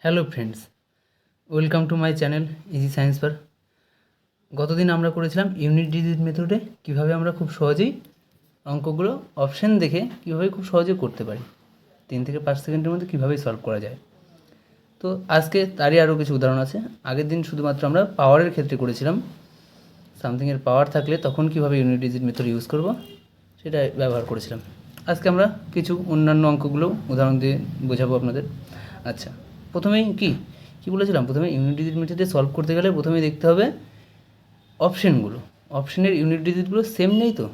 Hello friends, welcome to my channel easy science বার। গতদিন আমরা করেছিলাম ইউনিট ডিজিট মেথডে কীভাবে আমরা খুব সহজেই অঙ্কগুলো অপশান দেখে কীভাবে খুব সহজে করতে পারি, 3 থেকে 5 সেকেন্ডের মধ্যে কীভাবে সলভ করা যায়। তো আজকে তারই আরও কিছু উদাহরণ আছে। আগের দিন শুধুমাত্র আমরা পাওয়ারের ক্ষেত্রে করেছিলাম, সামথিংয়ের পাওয়ার থাকলে তখন কীভাবে ইউনিট ডিজিট মেথড ইউজ করব সেটা ব্যবহার করেছিলাম। আজকে আমরা কিছু অন্যান্য অঙ্কগুলো উদাহরণ দিয়ে বোঝাবো আপনাদের। আচ্ছা, প্রথমেই কী বলেছিলাম, প্রথমে ইউনিট ডিজিট মেথডে সলভ করতে গেলে প্রথমেই দেখতে হবে অপশানগুলো, অপশানের ইউনিট ডিজিটগুলো সেম নেই। তো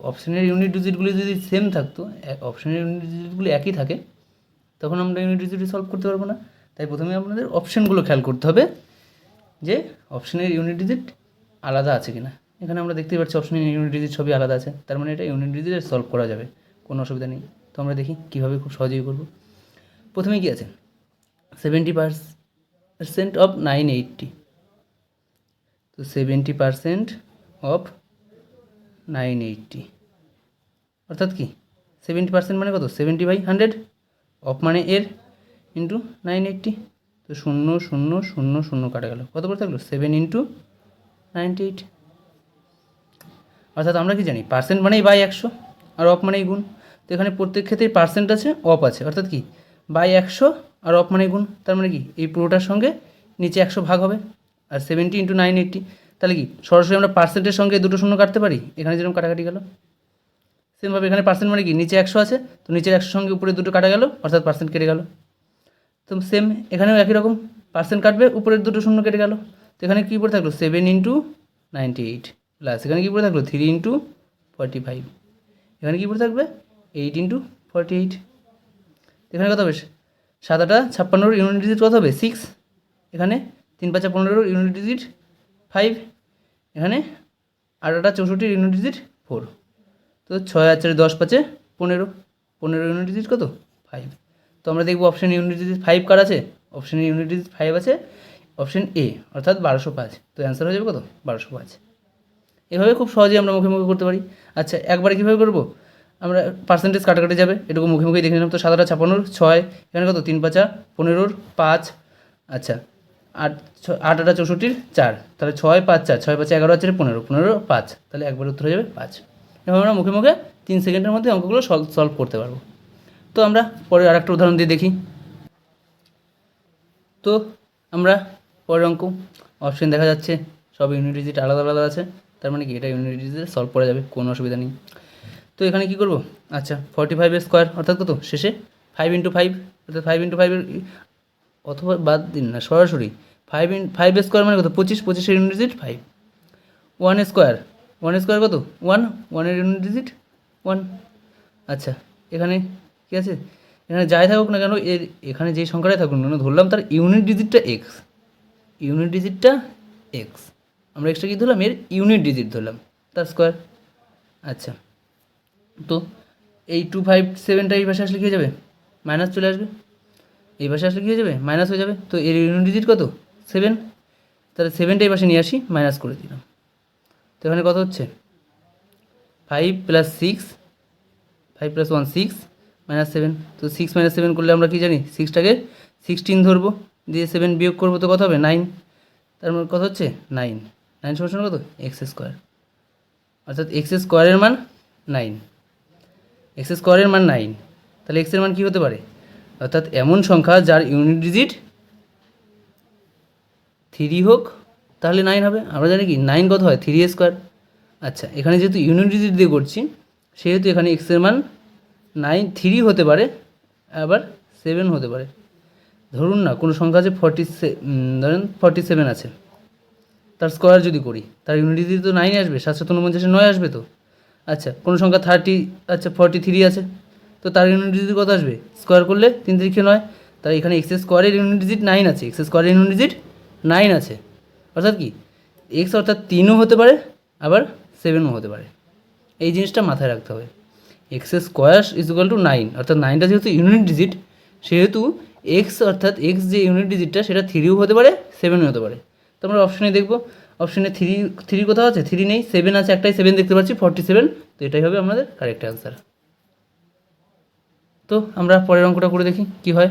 অপশানের ইউনিট ডিজিটগুলো যদি সেম থাকতো, অপশানের ইউনিট ডিজিটগুলো একই থাকে, তখন আমরা ইউনিট ডিজিট সলভ করতে পারবো না। তাই প্রথমে আপনাদের অপশানগুলো খেয়াল করতে হবে যে অপশানের ইউনিট ডিজিট আলাদা আছে কি না। এখানে আমরা দেখতেই পাচ্ছি অপশানের ইউনিট ডিজিট সবই আলাদা আছে, তার মানে এটা ইউনিট ডিজিটে সলভ করা যাবে, কোনো অসুবিধা নেই। তো আমরা দেখি কীভাবে খুব সহজেই করব। প্রথমে কী আছে, 70% অফ 980। তো 70% অফ 980 অর্থাৎ কি 70% মানে কত, 70/100, অফ মানে এর ইন্টু 980। তো 0 0 0 0 কাটা গেল, কত করে থাকলো 7 × 98। অর্থাৎ আমরা কি জানি, পার্সেন্ট মানেই বাই 100 আর অফ মানেই গুণ। তো এখানে প্রত্যেক ক্ষেত্রেই পার্সেন্ট আছে, অফ আছে, অর্থাৎ কি বাই 100 আর অফ মানে গুণ। তার মানে কি এই পুরোটার সঙ্গে নিচে 100 ভাগ হবে, আর 70 × 980। তাহলে কি সরাসরি আমরা পার্সেন্টের সঙ্গে দুটো শূন্য কাটতে পারি, এখানে যেরকম কাটাকাটি গেল সেমভাবে এখানে পার্সেন্ট মানে কি নিচে 100 আছে, তো নিচের 100 সঙ্গে উপরে দুটো কাটা গেল, অর্থাৎ পার্সেন্ট কেটে গেল। তো সেম এখানেও একই রকম, পার্সেন্ট কাটবে, উপরের দুটো শূন্য কেটে গেল। তো এখানে কী পড়ে থাকলো 7 × 98 প্লাস এখানে কী পড়ে থাকলো 3 × 45, এখানে কী পড়ে থাকবে 8 × 48। এখানে কত হবে, 7 × 56 ইউনিট ডিজিট কত হবে 6, এখানে 3 × 5 = 15 ইউনিট ডিজিট 5, এখানে 8 × 8 = 64 ইউনিট ডিজিট 4। তো 6 আর 4 10 5 15, 15 ইউনিট ডিজিট কত 5। তো আমরা দেখব অপশান ইউনিট ডিজিট 5 কার আছে, অপশান ইউনিট ডিজিট 5 আছে অপশান এ, অর্থাৎ 1205। তো অ্যান্সার হয়ে যাবে কত 1205। এভাবে খুব সহজেই আমরা মুখে মুখে করতে পারি। আচ্ছা, একবারে কীভাবে করবো, আমরা পার্সেন্টেজ কাটাকাটি যাবে, এটুকু মুখে মুখেই দেখে নিলাম। তো 7 × 8 = 56, 6 এখানে কত 3 × 5 = 15, 5, আচ্ছা 8 8 × 8 = 64, 4, তাহলে 6 5 4, 6 5 11 আছে 15, 15 5, তাহলে একবার উত্তর হয়ে যাবে 5। এভাবে আমরা মুখে মুখে 3 সেকেন্ডের মধ্যে অঙ্কগুলো সলভ করতে পারবো। তো আমরা পরে আরেকটা উদাহরণ দিয়ে দেখি। তো আমরা পরের অঙ্ক, অপশান দেখা যাচ্ছে সব ইউনিট ডিজিট আলাদা আলাদা আছে, তার মানে কি এটা ইউনিট ডিজিটে সলভ করা যাবে, কোনো অসুবিধা নেই। তো এখানে কী করবো, আচ্ছা 45² অর্থাৎ কত শেষে 5 × 5, অর্থাৎ 5 × 5 অথবা বাদ দিন না, সরাসরি 5² মানে কত 25, 25 ইউনিট ডিজিট 5। 1² 1² কত 1, 1 ইউনিট ডিজিট 1। আচ্ছা, এখানে কী আছে, এখানে যাই থাকুক না কেন, এর এখানে যেই সংখ্যাটাই থাকুক না কেন, ধরলাম তার ইউনিট ডিজিটটা এক্স, ইউনিট ডিজিটটা এক্স, আমরা এক্সট্রা কী ধরলাম, এর ইউনিট ডিজিট ধরলাম, তার স্কোয়ার। আচ্ছা, তো এই 257টা এই পাশে আসলে কী হয়ে যাবে, মাইনাস চলে আসবে, এই পাশে আসলে কী হয়ে যাবে, মাইনাস হয়ে যাবে। তো এর ইউনিট ডিজিট কত 7, তাহলে 7টা এই পাশে নিয়ে আসি, মাইনাস করে দিলাম। তো এখানে কত হচ্ছে 5 + 6, 5 + 1 6, -7। তো 6 - 7 করলে আমরা কী জানি, 6টাকে 16 ধরবো, দিয়ে 7 বিয়োগ করবো, তো কত হবে 9। তার মানে কত হচ্ছে 9, 9 সমান কত x², অর্থাৎ x² মান 9, x² মান 9। তাহলে x এর মান কী হতে পারে, অর্থাৎ এমন সংখ্যা যার ইউনিট ডিজিট 3 হোক তাহলে 9 হবে। আমরা জানি কি 9 কত হয় 3a²। আচ্ছা, এখানে যেহেতু ইউনিট ডিজিট দিয়ে করছি, সেহেতু এখানে x এর মান 9 3 হতে পারে, আবার 7 হতে পারে। ধরুন না কোনো সংখ্যা আছে ধরেন 47 আছে, তার স্কোয়ার যদি করি, তার ইউনিট ডিজিট তো 9 আসবে, 7 × 49 9 আসবে তো। আচ্ছা, কোনো সংখ্যা 43 আছে, তো তার ইউনিট ডিজিট কত আসবে, স্কোয়ার করলে 3 × 3 = 9। তার এখানে x² ইউনিট ডিজিট 9 আছে, x² ইউনিট ডিজিট 9 আছে, অর্থাৎ কি x অর্থাৎ 3ও হতে পারে, আবার 7ও হতে পারে। এই জিনিসটা মাথায় রাখতে হবে, x² = 9, অর্থাৎ 9টা যেহেতু ইউনিট ডিজিট, সেহেতু x অর্থাৎ x যে ইউনিট ডিজিটটা সেটা 3ও হতে পারে, 7ও হতে পারে। তো আমরা অপশানে দেখব, অপশানে 3 কোথাও আছে, 3 নেই, 7 আছে, একটাই 7 দেখতে পাচ্ছি 47। তো এটাই হবে আমাদের কারেক্ট অ্যান্সার। তো আমরা পরের অঙ্কটা করে দেখি কি হয়।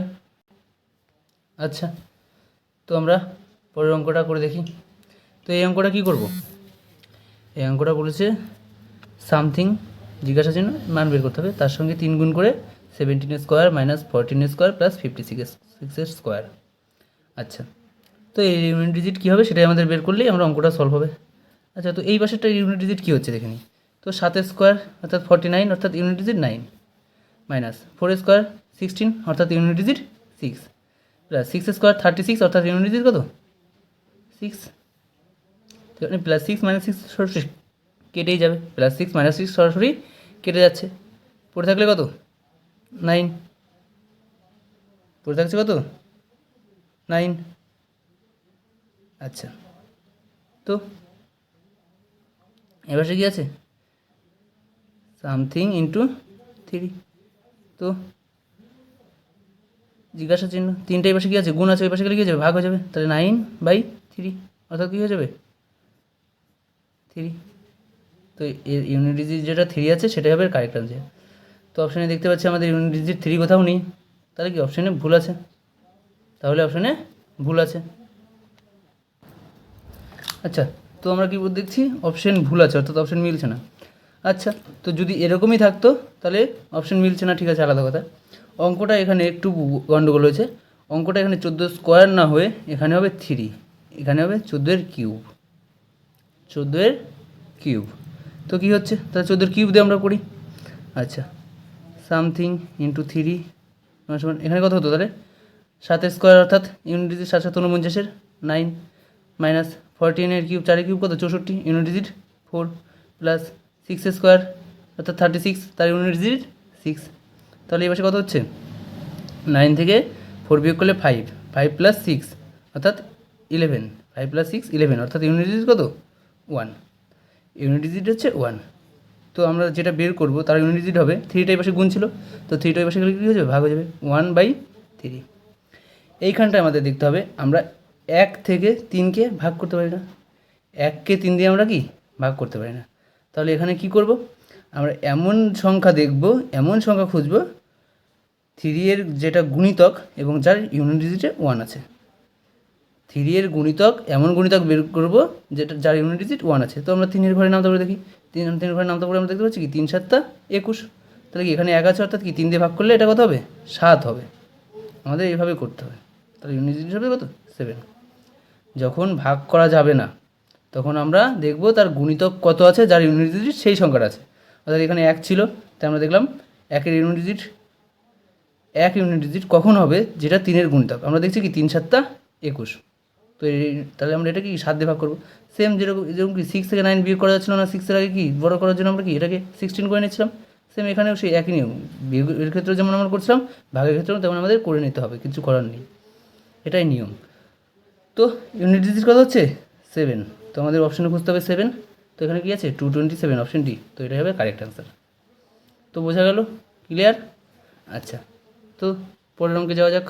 আচ্ছা, তো আমরা পরের অঙ্কটা করে দেখি। তো এই অঙ্কটা কী করব, এই অঙ্কটা বলেছে সামথিং জিজ্ঞাসা চিহ্ন মান বের করতে হবে, তার সঙ্গে 3 গুণ করে 17 square minus 14 square plus 56 square. আচ্ছা, তো এই ইউনিট ডিজিট কী হবে সেটাই আমাদের বের করলেই আমরা অঙ্কটা সলভ হবে। আচ্ছা, তো এই পাশেরটা ইউনিট ডিজিট কী হচ্ছে দেখে নিই। তো 7 স্কোয়ার অর্থাৎ 49 অর্থাৎ ইউনিট ডিজিট 9 মাইনাস 4 স্কোয়ার 16 অর্থাৎ ইউনিট ডিজিট 6 প্লাস 6 স্কোয়ার 36 অর্থাৎ ইউনিট ডিজিট কত 6। তো এখানে প্লাস 6 মাইনাস 6 সরাসরি কেটেই যাবে, প্লাস 6 মাইনাস 6 সরাসরি কেটে যাচ্ছে, পড়ে থাকলে কত 9, পড়ে থাকছে কত 9। আচ্ছা, তো এবার সে কী আছে সামথিং ইন্টু 3। তো জিজ্ঞাসা চিহ্ন 3টা এই পাশে কী আছে গুণ আছে, ওই পাশে গেলে কী হয়ে যাবে ভাগ হয়ে যাবে, তাহলে 9/3 অর্থাৎ কী হয়ে যাবে 3। তো এর ইউনিট ডিজিট যেটা 3 আছে সেটাই হবে কারেক্ট আনসার। তো অপশানে দেখতে পাচ্ছি আমাদের ইউনিট ডিজিট 3 কোথাও নেই, তাহলে কি অপশানে ভুল আছে, তাহলে অপশানে ভুল আছে। আচ্ছা, তো আমরা কী দেখছি অপশান ভুল আছে অর্থাৎ অপশান মিলছে না। আচ্ছা, তো যদি এরকমই থাকতো তাহলে অপশান মিলছে না, ঠিক আছে আলাদা কথা। অঙ্কটা এখানে একটু গণ্ডগোল হয়েছে, অঙ্কটা এখানে 14 স্কোয়ার না হয়ে এখানে হবে 3, এখানে হবে 14 কিউব, 14 কিউব। তো কী হচ্ছে তাহলে 14 কিউব দিয়ে আমরা করি। আচ্ছা, সামথিং ইন্টু 3 সমান এখানে কত হতো তাহলে 7 স্কোয়ার অর্থাৎ unit digit 7 7 49 9 minus 14 cube 4 cube কত 64 ইউনিট ডিজিট 4 প্লাস 6 স্কোয়ার অর্থাৎ 36 তার ইউনিট ডিজিট 6। তাহলে এই পাশে কত হচ্ছে 9 থেকে 4 বিয়োগ করলে 5, 5 প্লাস 6 অর্থাৎ 11, 5 প্লাস 6 11 অর্থাৎ ইউনিট ডিজিট কত 1, ইউনিট ডিজিট হচ্ছে 1। তো আমরা যেটা বের করবো তার ইউনিট ডিজিট হবে 3টা এই পাশে গুণ ছিল, তো 3টা এই পাশে গেলে কী হয়ে যাবে ভাগ হয়ে যাবে 1/3। এইখানটায় আমাদের দেখতে হবে আমরা 1 থেকে 3কে ভাগ করতে পারি না, 1কে 3 দিয়ে আমরা কি ভাগ করতে পারি না। তাহলে এখানে কি করব আমরা এমন সংখ্যা দেখব, এমন সংখ্যা খুঁজব 3 এর যেটা গুণিতক এবং যার ইউনিট ডিজিটে 1 আছে। 3 এর গুণিতক এমন গুণিতক বের করব যেটা যার ইউনিট ডিজিট 1 আছে। তো আমরা 3 এর ঘরে নামতে করে দেখি, 3 এর ঘরে নামতে করে আমরা দেখতে পাচ্ছি কি 3 7 21, তাহলে কি এখানে 1 আছে অর্থাৎ কি 3 দিয়ে ভাগ করলে এটা কত হবে 7 হবে। আমাদের এইভাবে করতে হবে, তাহলে ইউনিট ডিজিট হবে কত 7। যখন ভাগ করা যাবে না তখন আমরা দেখব তার গুণিতক কত আছে যার ইউনিট ডিজিট সেই সংখ্যাটা আছে। অর্থাৎ এখানে 1 ছিল, তাই আমরা দেখলাম 1 এর ইউনিট ডিজিট 1 ইউনিট ডিজিট কখন হবে যেটা 3 এর গুণিতক, আমরা দেখছি কি 3 7 21। তো তাহলে আমরা এটা কি 7 দিয়ে ভাগ করবো। সেম যেরকম কি 6 থেকে 9 বিয়োগ করা যাচ্ছিল না, 6 এর আগে কি বড় করার জন্য আমরা কি এটাকে 16 করে নিচ্ছিলাম, সেম এখানেও সেই একই নিয়ম, বিয়োগের ক্ষেত্রে যেমন আমরা করছিলাম ভাগের ক্ষেত্রেও তেমন আমাদের করে নিতে হবে, কিছু করার নেই, এটাই নিয়ম। তো ইউনিট ডিজিট কত হচ্ছে 7, তো আমাদের অপশানে খুঁজতে হবে 7। তো এখানে কি আছে 227 অপশান ডি, তো এটাই হবে কারেক্ট অ্যান্সার। তো বোঝা গেল, ক্লিয়ার। আচ্ছা, তো পরের অঙ্কে যাওয়া যাক।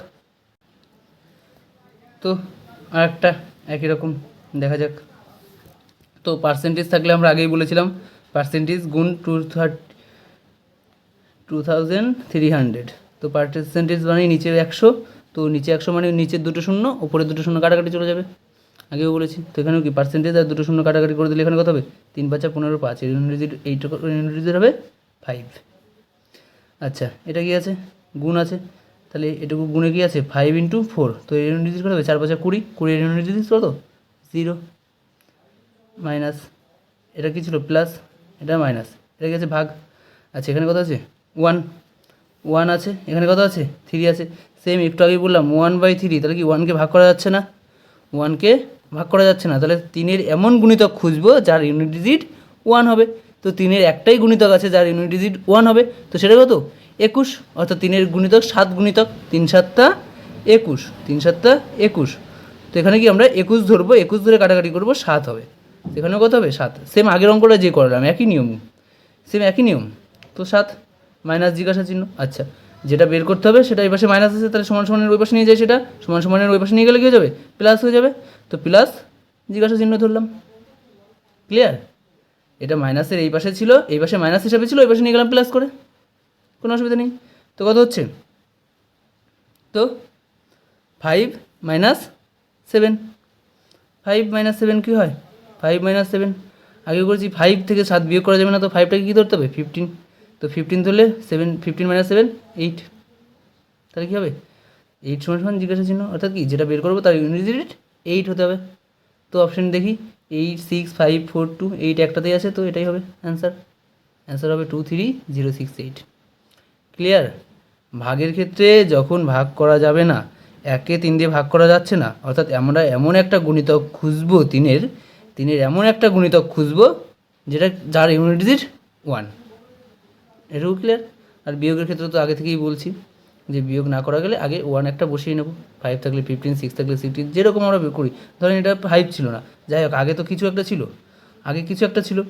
তো আর একটা একই রকম দেখা যাক। তো পার্সেন্টেজ থাকলে আমরা আগেই বলেছিলাম পার্সেন্টেজ গুণ 2300, তো পার্সেন্টেজ মানে নিচে 100, তো নিচে 100 মানে নিচের দুটো শূন্য উপরে দুটো শূন্য কাটাকাটি চলে যাবে, আগেও বলেছি। তো এখানেও কি পার্সেন্টেজ আর দুটো শূন্য কাটাকাটি করে দিলে এখানে কত হবে 3 5 15 5, এর ইউনিট ডিজিট ইউনিট ডিজিট হবে 5। আচ্ছা, এটা কি আছে গুণ আছে, তাহলে এটুকু গুণে কি আছে 5 × 4, তো এর ইউনিট ডিজিট কত হবে 4 5 20, 20 এর ইউনিট ডিজিট কত 0 মাইনাস এটা কি ছিল প্লাস, এটা মাইনাস, এটা কি আছে ভাগ। আচ্ছা, এখানে কত আছে 1 আছে, এখানে কত আছে 3 আছে, সেম একটু আগেই বললাম 1/3, তাহলে কি 1কে ভাগ করা যাচ্ছে না, 1কে ভাগ করা যাচ্ছে না, তাহলে 3 এর এমন গুণিতক খুঁজবো যার ইউনিট ডিজিট 1 হবে। তো 3 এর একটাই গুণিতক আছে যার ইউনিট ডিজিট 1 হবে, তো সেটা কত 21, অর্থাৎ 3 এর গুণিতক 7 গুণিতক 3 7 21, 3 7 21। তো এখানে কি আমরা 21 ধরবো, 21 ধরে কাটাকাটি করবো 7 হবে, এখানেও কত হবে 7, সেম আগের অঙ্কটা যে করলাম একই নিয়ম, সেম একই নিয়ম। তো 7 মাইনাস জিজ্ঞাসা চিহ্ন। আচ্ছা, যেটা বের করতে হবে সেটা এই পাশে মাইনাস আছে, তাহলে সমান সমানের ওই পাশে নিয়ে যায়, সেটা সমান সমানের ওই পাশে নিয়ে গেলে কী হয়ে যাবে প্লাস হয়ে যাবে, তো প্লাস জিজ্ঞাসা চিহ্ন ধরলাম, ক্লিয়ার। এটা মাইনাসের এই পাশে ছিল, এই পাশে মাইনাস হিসাবে ছিল, ওই পাশে নিয়ে গেলাম প্লাস করে, কোনো অসুবিধা নেই। তো কত হচ্ছে, তো ফাইভ মাইনাস সেভেন, 5 - 7 কী হয় 5 - 7, আগে করেছি 5 থেকে 7 বিয়োগ করা যাবে না, তো 5টাকে কী ধরতে হবে 15, তো 15 ধরলে 15 - 7 8, তাহলে কী হবে 8 = জিজ্ঞাসা চিহ্ন, অর্থাৎ কি যেটা বের করবো তার ইউনিট ডিজিট 8 হতে হবে। তো অপশান দেখি 8 6 5 4 2, 8 একটাতেই আছে, তো এটাই হবে অ্যান্সার হবে 23068। ক্লিয়ার? ভাগের ক্ষেত্রে যখন ভাগ করা যাবে না, 1-কে 3 দিয়ে ভাগ করা যাচ্ছে না, অর্থাৎ আমরা এমন একটা গুণিতক খুঁজবো তিনের এমন একটা গুণিতক খুঁজবো যার ইউনিট ডিজিট 1, এটাও ক্লিয়ার? আর বিয়োগের ক্ষেত্রে তো আগে থেকেই বলছি যে বিয়োগ না করা গেলে আগে 1 একটা বসিয়ে নেব, 5 থাকলে 15, 6 থাকলে 16, যেরকম আমরা করি। ধরেন এটা 5 ছিল না, যাই হোক আগে তো কিছু একটা ছিল,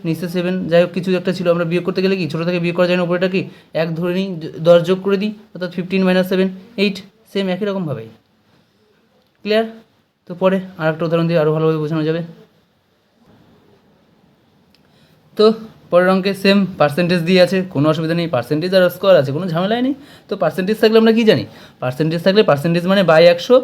নিচে 7, যাই হোক কিছু একটা ছিল, আমরা বিয়োগ করতে গেলে কি ছোটো থেকে বিয়োগ করা যায় না, উপরেটা কি 1 ধরে নিই, 10 যোগ করে দিই, অর্থাৎ 15 - 7 8, সেম একই রকমভাবেই। ক্লিয়ার? তো পরে আর একটা উদাহরণ দিয়ে আরও ভালোভাবে বোঝানো যাবে। তো পরের অঙ্কে সেম পার্সেন্টেজ দিয়ে আছে, কোনো অসুবিধা নেই, পার্সেন্টেজ আর স্কোয়ার আছে, কোনো ঝামেলাই নেই। তো পার্সেন্টেজ থাকলে আমরা কী জানি, পার্সেন্টেজ মানে বাই 100,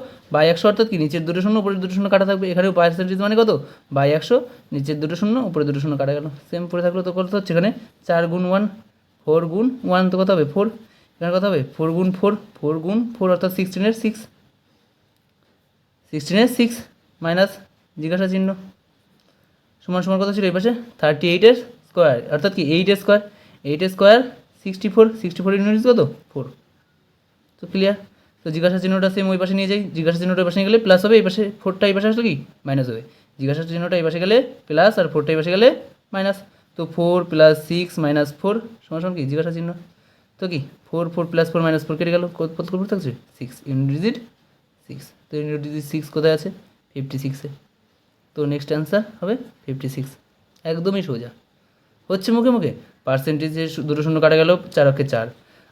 অর্থাৎ কি নিচের দুটো শূন্য উপরের দুটো শূন্য কাটা থাকবে, এখানেও পার্সেন্টেজ মানে কত বাই 100, নিচের দুটো শূন্য উপরে দুটো শূন্য কাটা গেল, সেম পড়ে থাকলো। তো কত হচ্ছে এখানে 4 গুণ 1 4 গুণ 1, তো কত হবে 4, এখানে কত হবে 4 গুণ 4 4 গুণ 4, অর্থাৎ 16-এর 6 মাইনাস জিজ্ঞাসা চিহ্ন সমান কত ছিল এই পাশে 38-এর স্কোয়ার, অর্থাৎ কি 8 স্কোয়ার 64 ইউনিট কত 4। তো ক্লিয়ার? তো জিজ্ঞাসা চিহ্নটা সেম ওই পাশে নিয়ে যাই, জিজ্ঞাসা চিহ্নটা এই পাশে নিয়ে গেলে প্লাস হবে, এই পাশে 4টা এই পাশে আসলে কি মাইনাস হবে, জিজ্ঞাসা চিহ্নটা এই পাশে গেলে প্লাস আর 4টা এই পাশে গেলে মাইনাস, তো 4 + 6 - 4 সমান কি জিজ্ঞাসা চিহ্ন, তো কি 4 4 + 4 - 4 কেটে গেল, কত থাকছে 6, ইউনিট ডিজিট 6। তো ইউনিট ডিজিট 6 কোথায় আছে 56-এ, তো নেক্সট অ্যান্সার হবে 56, একদমই সোজা। হচ্ছে মুখে মুখে পার্সেন্টেজে দুটো শূন্য কাটা গেল, 4 × 4,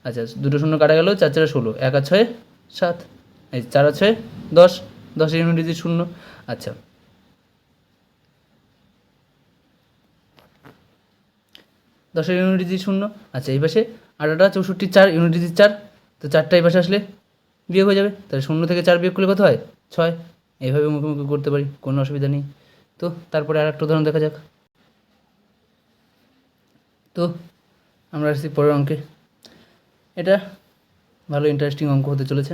আচ্ছা দুটো শূন্য কাটা গেল, 4 × 16, 1 × 6 7, এই 4 × 6 10, 10-এর ইউনিট ডিজিট 0। আচ্ছা 10-এর ইউনিট ডিজিট 0, আচ্ছা এই পাশে 8 × 64 4, ইউনিট ডিজিট 4, তো 4টা এই পাশে আসলে বিয়োগ হয়ে যাবে, তাহলে 0 থেকে 4 বিয়োগ করলে কত হয় 6, এইভাবে মুখোমুখি করতে পারি, কোনো অসুবিধা নেই। তো তারপরে আর একটা উদাহরণ দেখা যাক। তো আমরা আসছি পরের অঙ্কে, এটা ভালো ইন্টারেস্টিং অঙ্ক হতে চলেছে,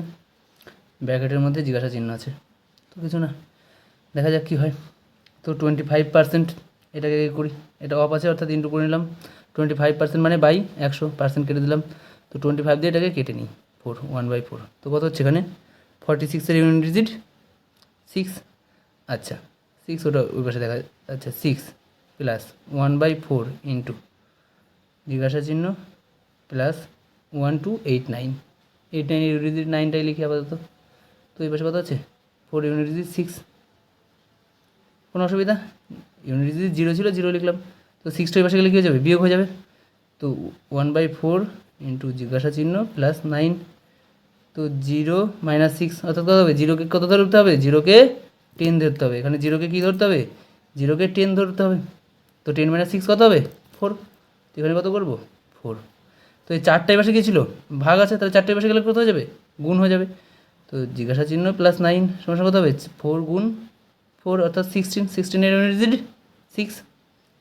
ব্র্যাকেটের মধ্যে জিজ্ঞাসা চিহ্ন আছে, তো কিছু না, দেখা যাক কী হয়। তো 25% এটাকে করি, এটা অফ আছে অর্থাৎ ইন্টু করে নিলাম, 25% মানে বাই 100% কেটে দিলাম, তো 25 দিয়ে এটাকে কেটে নিই 4 1/4, তো কত হচ্ছে এখানে 46-এর ইউনিট ডিজিট 6, আচ্ছা 6 ওটা ওই পাশে দেখা, আচ্ছা 6 প্লাস 1/4 ইন্টু জিজ্ঞাসা চিহ্ন প্লাস 1289, 89 ইউনিট ডিজিট 9টাই লিখি আপাতত, তো এই পাশে কত আছে 4 ইউনিট ডিজিট 6, কোনো অসুবিধা, ইউনিট ডিজিট 0 ছিল 0 লিখলাম, তো 6টা এই পাশে গেলে কী হয়ে যাবে বিয়োগ হয়ে যাবে, তো 1/4 ইন্টু জিজ্ঞাসা চিহ্ন প্লাস 9, তো 0 - 6, অর্থাৎ কত হবে 0কে কত ধরতে হবে 0কে 10 ধরতে হবে, এখানে 0কে কী ধরতে হবে 0কে 10 ধরতে হবে, তো 10 - 6 কত হবে 4, তো এখানে কত করবো 4, তো এই 4টাই পাশে কী ছিল ভাগ আছে, তাহলে 4টাই পাশে গেলে কত হয়ে যাবে গুণ হয়ে যাবে, তো জিজ্ঞাসা চিহ্ন প্লাস 9 সমস্যা কত হবে 4 গুণ 4, অর্থাৎ 16-এর ইউনিট ডিজিট 6,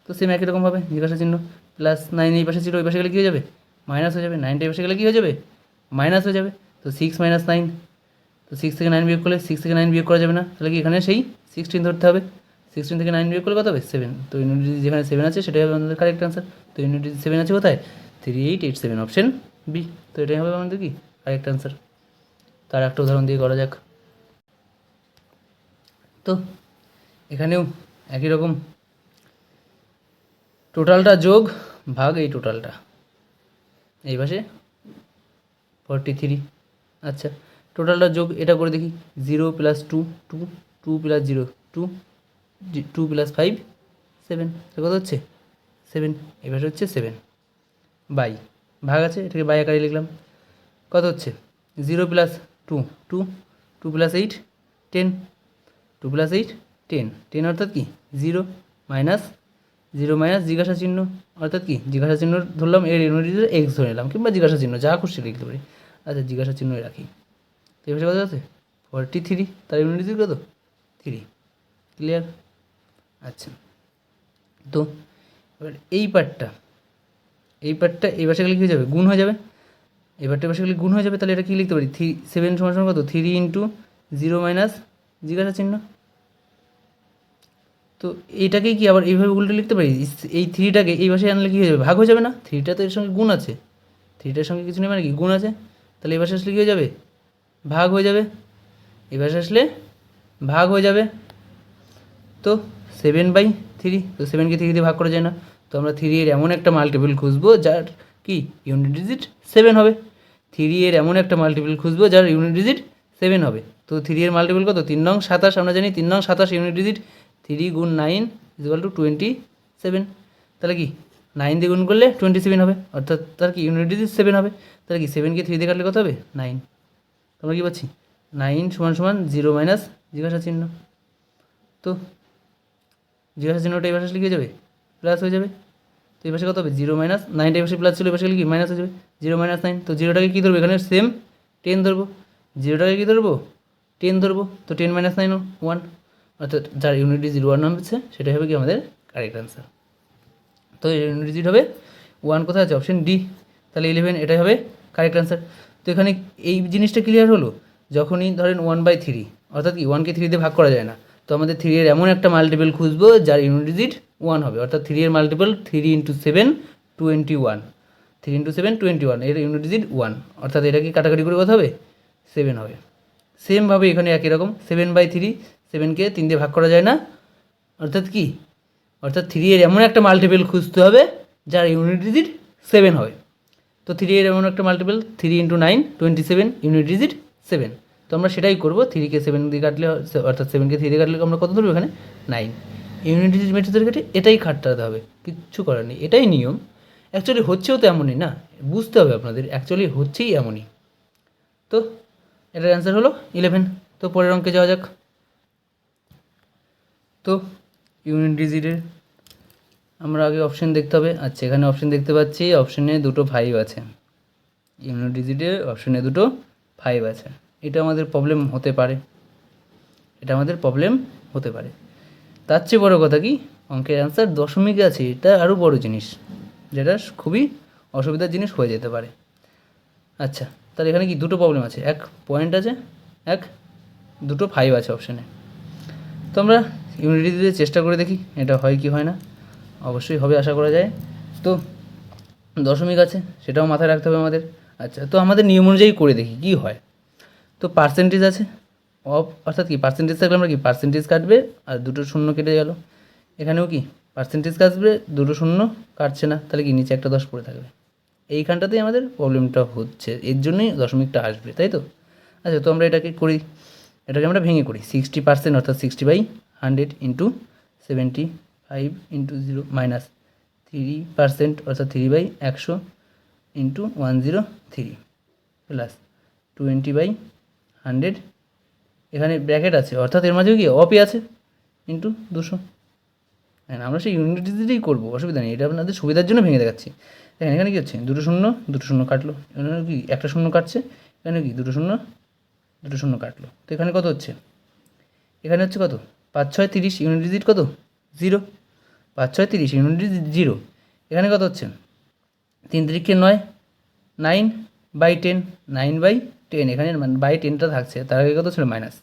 তো সেম একই রকমভাবে জিজ্ঞাসা চিহ্ন প্লাস 9 এই পাশে ছিল ওই পাশে গেলে কী হয়ে যাবে মাইনাস হয়ে যাবে, 9টা এই পাশে গেলে কী হয়ে যাবে মাইনাস হয়ে যাবে, তো 6 - 9, তো 6 থেকে 9 বিয়োগ করলে 6 থেকে 9 বিয়োগ করা যাবে না, তাহলে কি এখানে সেই 16 ধরতে হবে, 16 থেকে 9 বিয়োগ করলে কত হবে 7, তো ইউনিট ডিজিট যেখানে 7 আছে সেটাই হবে আমাদের কারেক্ট অ্যান্সার, তো ইউনিট ডিজিট 7 আছে কোথায় 3887, অপশন বি, তো এটাই হবে আমাদের কি কারেক্ট অ্যান্সার। তার একটা উদাহরণ দিয়ে করা যাক। তো এখানেও একই রকম, টোটালটা যোগ ভাগ এই টোটালটা এই পাশে 43, আচ্ছা টোটালটা যোগ এটা করে দেখি 0 + 2 2 2 + 0 2 2 + 5 7, কত হচ্ছে 7, এই পাশে হচ্ছে 7 বাই ভাগ আছে এটাকে বাই আকারে লিখলাম, কত হচ্ছে 0 + 2 2 2 + 8 10, 2 + 8 10 10, অর্থাৎ কি 0 মাইনাস জিজ্ঞাসা চিহ্ন, অর্থাৎ কি জিজ্ঞাসা চিহ্ন ধরলাম, এর ইউনিট ডিজিট এক্স ধরে নিলাম, কিংবা জিজ্ঞাসা চিহ্ন যা খুশি লিখতে পারি, আচ্ছা জিজ্ঞাসা চিহ্নই রাখি, তো এই পাশে কত আছে 43, তার ইউনিট ডিজিট কত 3। ক্লিয়ার? আচ্ছা, তো এবার এই পার্টটা এই পাশে গেলে কী হয়ে যাবে, গুণ হয়ে যাবে। এবারটা পাশে গেলে গুণ হয়ে যাবে, তাহলে এটা কী লিখতে পারি, 7 সমান সমান কত 3 ইন্টু 0 মাইনাস জিজ্ঞাসা চিহ্ন। তো এইটাকেই কি আবার এইভাবে উল্টে লিখতে পারি, এই 3টাকে এই পাশে আনলে কী হয়ে যাবে, ভাগ হয়ে যাবে না, 3টা তো এর সঙ্গে গুণ আছে, 3টার সঙ্গে কিছু নেই মানে কি গুণ আছে, তাহলে এই পাশে আসলে কী হয়ে যাবে, ভাগ হয়ে যাবে, এই পাশে আসলে ভাগ হয়ে যাবে। তো 7/3, তো 7কে 3 দিয়ে ভাগ করা যায় না, তো আমরা 3 এর এমন একটা মাল্টিপল খুঁজবো যার কি ইউনিট ডিজিট 7 হবে। 3 এর এমন একটা মাল্টিপল খুঁজবো যার ইউনিট ডিজিট 7 হবে। তো 3 এর মাল্টিপল কত, 3 নং 27, আমরা জানি 3 নং 27 ইউনিট ডিজিট, 3 গুণ 9 = 27। তাহলে কি 9 দিয়ে গুণ করলে 27 হবে, অর্থাৎ তার কি ইউনিট ডিজিট 7 হবে। তাহলে কি 7কে 3 দিয়ে কাটলে কত হবে 9। আমরা কি পাচ্ছি 9 সমান সমান 0 মাইনাস জিজ্ঞাসা চিহ্ন। তো জিজ্ঞাসা চিহ্নটা এই পাশে লিখে যাবে প্লাস হয়ে যাবে, তো এই পাশে কত হবে 0 মাইনাস 9টা এই পাশে প্লাস ছিল, এই পাশে কি মাইনাস হয়ে যাবে 0 মাইনাস 9। তো 0টাকে কী ধরবো, এখানে সেম 10 ধরবো, 0টাকে কী ধরবো 10 ধরবো, তো 10 মাইনাস 9 1, অর্থাৎ যার ইউনিট ডিজিট 1 হচ্ছে সেটাই হবে কি আমাদের কারেক্ট অ্যান্সার। তো ইউনিট ডিজিট হবে 1, কোথায় আছে অপশন ডি, তাহলে 11 এটাই হবে কারেক্ট অ্যান্সার। তো এখানে এই জিনিসটা ক্লিয়ার হলো, যখনই ধরেন 1/3, অর্থাৎ কি 1কে 3 দিয়ে ভাগ করা যায় না, তো আমাদের 3 এর এমন একটা মাল্টিপল খুঁজবো যার ইউনিট ডিজিট 1 হবে, অর্থাৎ 3 এর মাল্টিপল 3 × 7 21, 3 × 7 21, এর ইউনিট ডিজিট 1, অর্থাৎ এটাকে কাটাকাটি করে কত হবে 7 হবে। সেমভাবে এখানে একই রকম 7/3, 7কে 3 দিয়ে ভাগ করা যায় না, অর্থাৎ কি, অর্থাৎ 3 এর এমন একটা মাল্টিপল খুঁজতে হবে যার ইউনিট ডিজিট 7 হবে। তো 3 এর এমন একটা মাল্টিপল 3 × 9 27, ইউনিট ডিজিট 7। তো আমরা সেটাই করবো, 3কে 7 দিয়ে কাটলে, অর্থাৎ 7কে 3 দিয়ে কাটলে আমরা কত ধরবো এখানে 9। ইউনিট ডিজিট মেথডের কাটে এটাই খাটতে হবে, কিচ্ছু করার নেই, এটাই নিয়ম। অ্যাকচুয়ালি হচ্ছেও তো এমনই না, বুঝতে হবে আপনাদের, অ্যাকচুয়ালি হচ্ছেই এমনই। তো এটার অ্যান্সার হলো 11। তো পরের অঙ্কে যাওয়া যাক। তো ইউনিট ডিজিটের আমরা আগে অপশন দেখতে হবে। আচ্ছা, এখানে অপশন দেখতে পাচ্ছি, অপশনে দুটো 5 আছে, ইউনিট ডিজিটে অপশনে দুটো 5 আছে। এটা আমাদের প্রবলেম হতে পারে, তার চেয়ে বড়ো কথা কি, অঙ্কের অ্যান্সার দশমিকে আছে, এটা আরও বড় জিনিস, যেটা খুবই অসুবিধার জিনিস হয়ে যেতে পারে। আচ্ছা, তাহলে এখানে কি দুটো প্রবলেম আছে, এক পয়েন্ট আছে, দুটো 5 আছে অপশানে। তো আমরা ইউনিট ডিজিটে চেষ্টা করে দেখি এটা হয় কি হয় না, অবশ্যই হবে আশা করা যায়। তো দশমিক আছে, সেটাও মাথায় রাখতে হবে আমাদের। আচ্ছা, তো আমাদের নিয়ম অনুযায়ী করে দেখি কি হয়। তো পার্সেন্টেজ আছে, অর্থাৎ কি পার্সেন্টেজ থাকলে আমরা কি পার্সেন্টেজ কাটবে আর দুটো শূন্য কেটে গেল, এখানেও কি পার্সেন্টেজ কাটবে, দুটো শূন্য কাটছে না, তাহলে কি নিচে একটা 10 পড়ে থাকবে। এইখানটাতেই আমাদের প্রবলেমটা হচ্ছে, এর জন্যই দশমিকটা আসবে, তাই তো। আচ্ছা, তো আমরা এটাকে করি, এটাকে আমরা ভেঙে করি 60%, অর্থাৎ 60/100 ইন্টু 75 ইন্টু 0 মাইনাস 3%, অর্থাৎ 3/100 ইন্টু 103 প্লাস 20/100, এখানে ব্র্যাকেট আছে, অর্থাৎ এর মাঝেও কি অপি আছে, ইন্টু 200। হ্যাঁ, আমরা সেই ইউনিট ডিজিটেই করবো, অসুবিধা নেই, এটা আপনাদের সুবিধার জন্য ভেঙে দেখাচ্ছি। দেখেন এখানে কী হচ্ছে, দুটো শূন্য কাটলো, এখানে কি একটা শূন্য কাটছে, এখানে কি দুটো শূন্য কাটলো। তো এখানে কত হচ্ছে, এখানে হচ্ছে কত 5 6 30, ইউনিট ডিজিট কত 0, 5 6 30 ইউনিট ডিজিট 0। এখানে কত হচ্ছে 3 3 9, 9/10, 9/10, এখানে বাই 10টা থাকছে, তার আগে কত ছিল মাইনাস।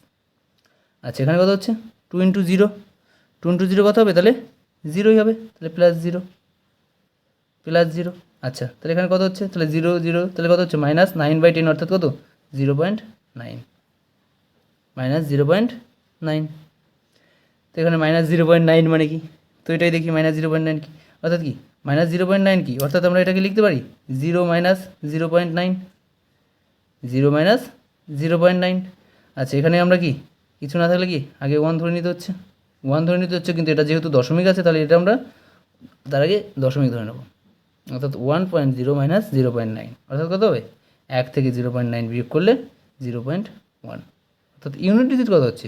আচ্ছা, এখানে কত হচ্ছে 2 × 0, 2 × 0 কত হবে, তাহলে 0ই হবে, তাহলে +0। আচ্ছা, তাহলে এখানে কত হচ্ছে, তাহলে 0 0, তাহলে কত হচ্ছে -9/10, অর্থাৎ কত 0.9, -0.9। তো এখানে -0.9 মানে কি, তো এটাই দেখি -0.9 কি, অর্থাৎ কি -0.9 কি, অর্থাৎ আমরা এটাকে লিখতে পারি 0 - 0.9, 0 - 0.9। আচ্ছা, এখানে আমরা কি কিছু না থাকলে কি আগে 1 ধরে নিতে হচ্ছে, কিন্তু এটা যেহেতু দশমিক আছে, তাহলে এটা আমরা তার আগে দশমিক ধরে নেব, অর্থাৎ 1.0 - 0.9, অর্থাৎ কত হবে 1 থেকে 0.9 বিয়োগ করলে 0.1, অর্থাৎ ইউনিট ডিজিট কত হচ্ছে,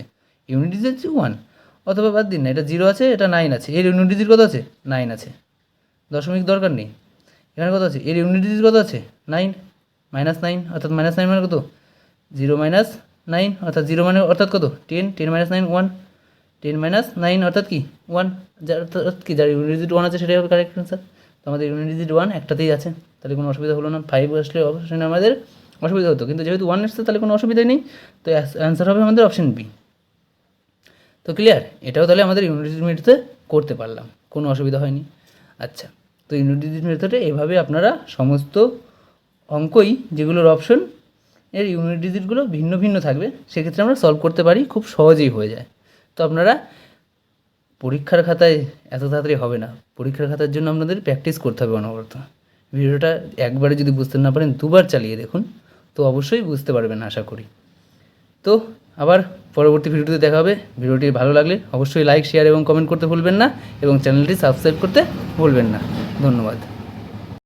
ইউনিট ডিজিট হচ্ছে 1, অথবা বাদ দিন না, এটা 0 আছে, এটা 9 আছে, এর ইউনিট ডিজিট কত আছে 9 আছে, দশমিক দরকার নেই। এখানে কত আছে, এর ইউনিট ডিজিট কত আছে 9, -9, অর্থাৎ -9 মানে কত 0 - 9 অর্থাৎ 0 মানে অর্থাৎ কত 10, 10 - 9 1, 10 - 9 অর্থাৎ কি 1, যার অর্থাৎ কি যার ইউনিট ডিজিট 1 আছে সেটাই হবে কারেক্ট অ্যান্সার। তো আমাদের ইউনিট ডিজিট 1 একটাতেই আছে, তাহলে কোনো অসুবিধা হলো না। 5 আসলে অবশ্যই আমাদের অসুবিধা হতো, কিন্তু যেহেতু 1 এসছে তাহলে কোনো অসুবিধাই নেই। তো অ্যান্সার হবে আমাদের অপশন বি। তো ক্লিয়ার, এটাও তাহলে আমাদের ইউনিট ডিজিট মেথডে করতে পারলাম, কোনো অসুবিধা হয়নি। আচ্ছা, তো ইউনিট ডিজিট মেথডে এভাবে আপনারা সমস্ত অঙ্কই যেগুলোর অপশন এর ইউনিট ডিজিটগুলো ভিন্ন ভিন্ন থাকবে সেক্ষেত্রে আমরা সলভ করতে পারি, খুব সহজেই হয়ে যায়। তো আপনারা পরীক্ষার খাতায় এত তাড়াতাড়ি হবে না, পরীক্ষার খাতার জন্য আপনাদের প্র্যাকটিস করতে হবে অনবরত। ভিডিওটা একবারে যদি বুঝতে না পারেন দুবার চালিয়ে দেখুন, তো অবশ্যই বুঝতে পারবেন আশা করি। তো আবার পরবর্তী ভিডিওতে দেখা হবে। ভিডিওটি ভালো লাগলে অবশ্যই লাইক, শেয়ার এবং কমেন্ট করতে ভুলবেন না, এবং চ্যানেলটি সাবস্ক্রাইব করতে ভুলবেন না। ধন্যবাদ।